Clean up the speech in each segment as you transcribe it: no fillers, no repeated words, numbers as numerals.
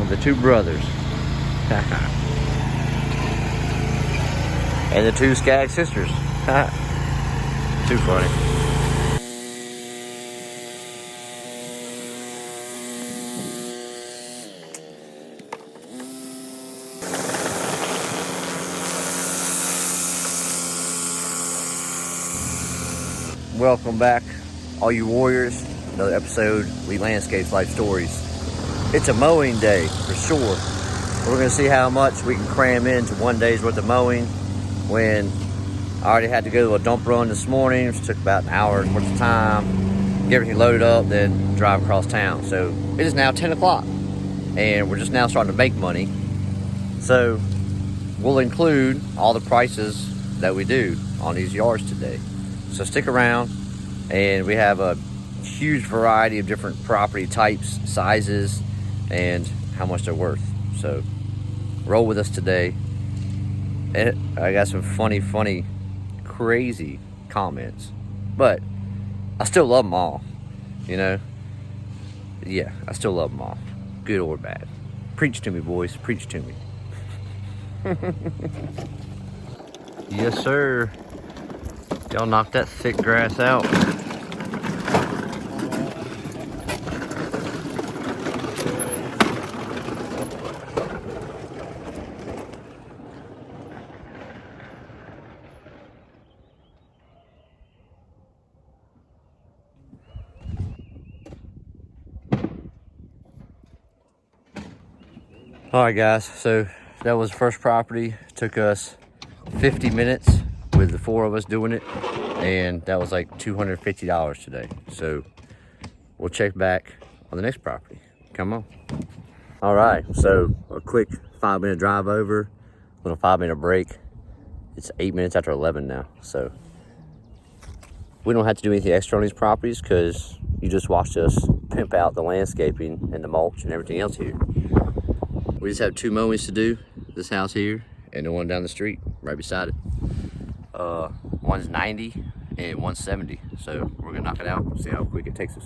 the two brothers. And the two Skag sisters. Too funny. Welcome back, all you warriors. Another episode, Elite Landscapes Life Stories. It's a mowing day for sure. We're gonna see how much we can cram into one day's worth of mowing when I already had to go to a dump run this morning, which took about an hour worth of time, get everything loaded up, then drive across town. So it is now 10 o'clock and we're just now starting to make money. So we'll include all the prices that we do on these yards today. So stick around, and we have a huge variety of different property types, sizes, and how much they're worth. So roll with us today. And I got some funny, crazy comments, but I still love them all, you know? Yeah, I still love them all, good or bad. Preach to me, boys, preach to me. Yes, sir. Y'all knock that thick grass out. All right, guys, so that was the first property. Took us 50 minutes with the four of us doing it, and that was like $250 today. So we'll check back on the next property. Come on. All right, so a quick 5-minute drive over, little 5-minute break. It's 8 minutes after 11 now, so we don't have to do anything extra on these properties because you just watched us pimp out the landscaping and the mulch and everything else here. We just have 2 mowings to do, this house here and the one down the street right beside it. One's 90 and one's 70, so we're gonna knock it out, see how quick it takes us.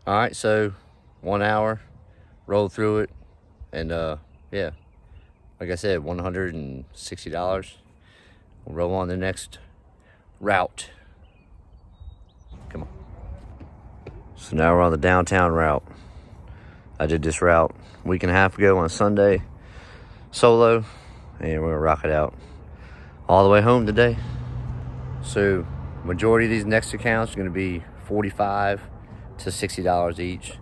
All right, so 1 hour, rolled through it, and yeah, like I said, $160. We'll roll on the next route. Come on. So now we're on the downtown route. I did this route a week and a half ago on a Sunday, solo, and we're gonna rock it out all the way home today. So majority of these next accounts are gonna be $45 to $60 each.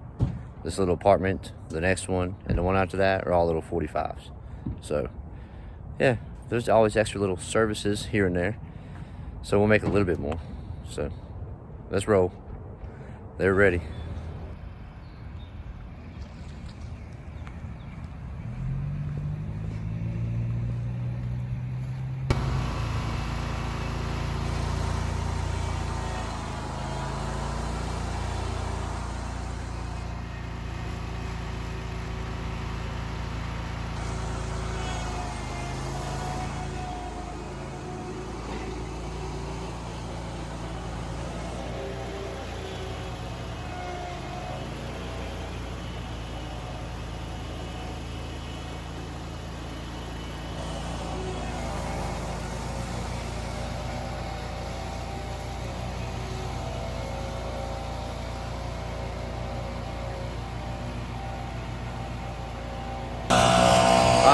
This little apartment, the next one, and the one after that are all little 45s. So yeah, there's always extra little services here and there, so we'll make a little bit more. So let's roll. They're ready.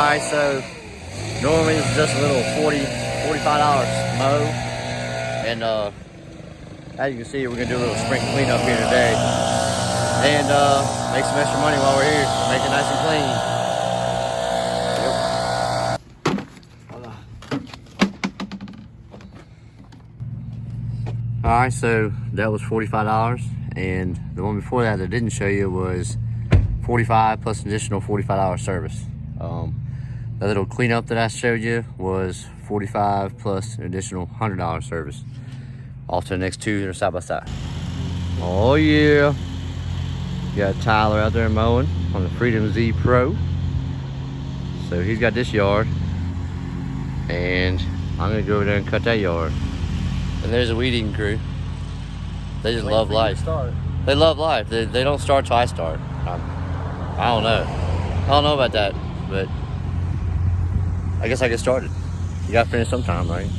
Alright, so normally it's just a little $45 mow. And as you can see, we're gonna do a little spring cleanup here today. And make some extra money while we're here. Make it nice and clean. Alright, so that was $45. And the one before that I didn't show you was $45 plus an additional $45 service. The little cleanup that I showed you was $45 plus an additional $100 service. Off to the next two that are side by side. Oh yeah. Got Tyler out there mowing on the Freedom Z Pro. So he's got this yard. And I'm gonna go over there and cut that yard. And there's a weed eating crew. They just love life. They love life. They don't start till I start. I don't know. I don't know about that, but I guess I get started. You gotta finish sometime, right?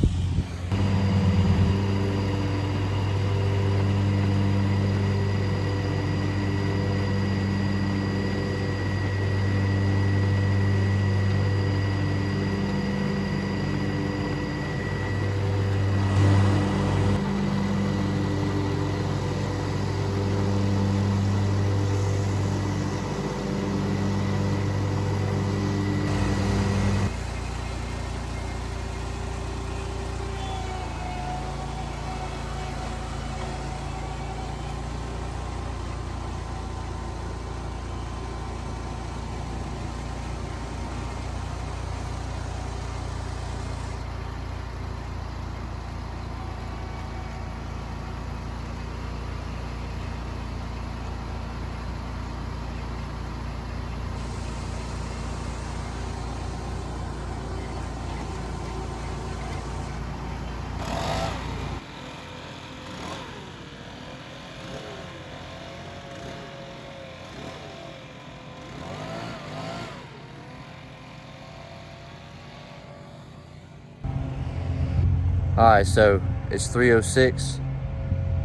Alright, so it's 3:06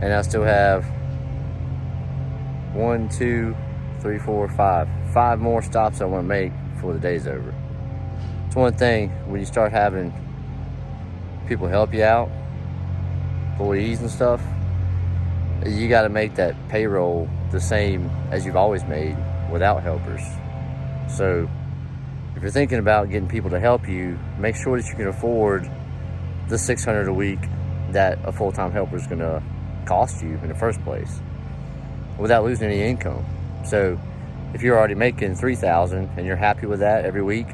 and I still have 1, 2, 3, 4, 5. 5 more stops I want to make before the day's over. It's one thing when you start having people help you out, employees and stuff, you got to make that payroll the same as you've always made without helpers. So if you're thinking about getting people to help you, make sure that you can afford the $600 a week that a full-time helper is going to cost you in the first place without losing any income. So if you're already making $3,000 and you're happy with that every week,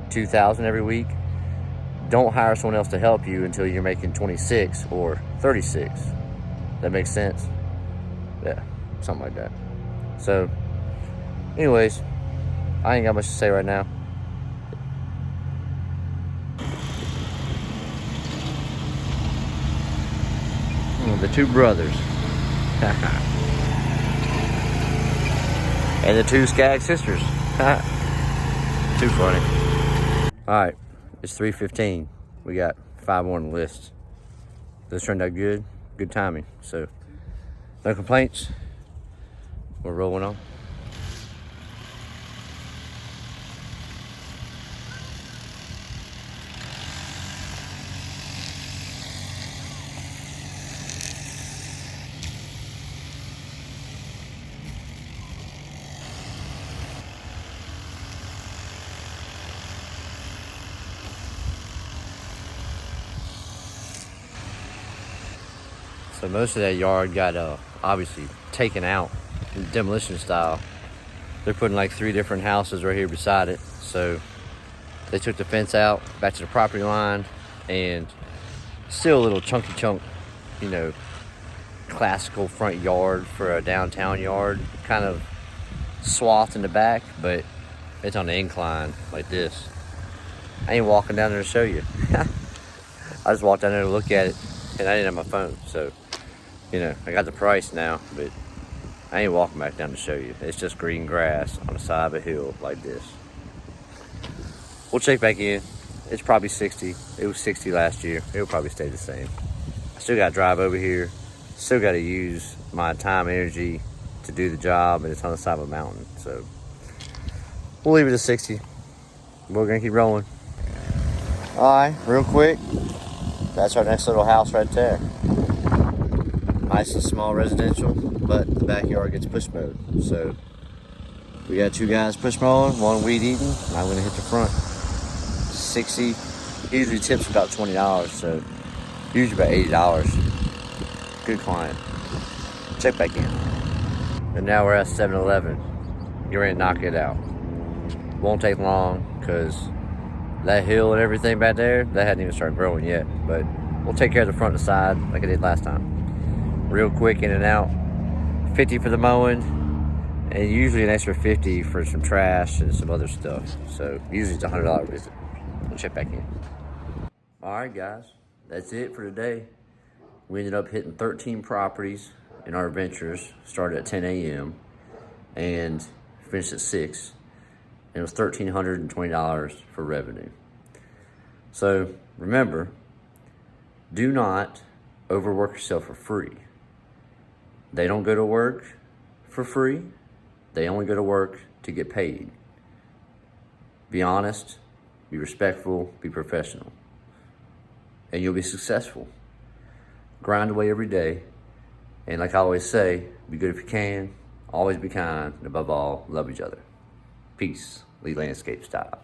$2,000 every week, don't hire someone else to help you until you're making 26 or 36. That makes sense? Yeah, something like that. So anyways, I ain't got much to say right now. The two brothers. And the two Skag sisters. Too funny. Alright, it's 3:15. We got 5 more on the list. This turned out good. Good timing. So, no complaints. We're rolling on. So most of that yard got obviously taken out in demolition style. They're putting like 3 different houses right here beside it. So they took the fence out back to the property line, and still a little chunky chunk, you know, classical front yard for a downtown yard. Kind of swathed in the back, but it's on the incline like this. I ain't walking down there to show you. I just walked down there to look at it, and I didn't have my phone, so you know, I got the price now, but I ain't walking back down to show you. It's just green grass on the side of a hill like this. We'll check back in. It's probably 60. It was 60 last year. It'll probably stay the same. I still got to drive over here. Still got to use my time, energy to do the job, and it's on the side of a mountain. So we'll leave it at 60. We're gonna keep rolling. All right, real quick. That's our next little house right there. Nice and small residential, but the backyard gets push mowed. So we got 2 guys push mowing, 1 weed eating, and I'm gonna hit the front. 60, usually tips about $20, so usually about $80. Good client. Check back in. And now we're at 7-Eleven. You're ready to knock it out. Won't take long, because that hill and everything back there, that hadn't even started growing yet. But we'll take care of the front and the side like I did last time. Real quick, in and out. 50 for the mowing, and usually an extra 50 for some trash and some other stuff. So usually it's a $100 visit. We'll check back in. All right, guys, that's it for today. We ended up hitting 13 properties in our adventures. Started at 10 a.m. and finished at 6. And it was $1,320 for revenue. So remember, do not overwork yourself for free. They don't go to work for free. They only go to work to get paid. Be honest, be respectful, be professional, and you'll be successful. Grind away every day, and like I always say, be good if you can, always be kind, and above all, love each other. Peace, Lee Landscape style.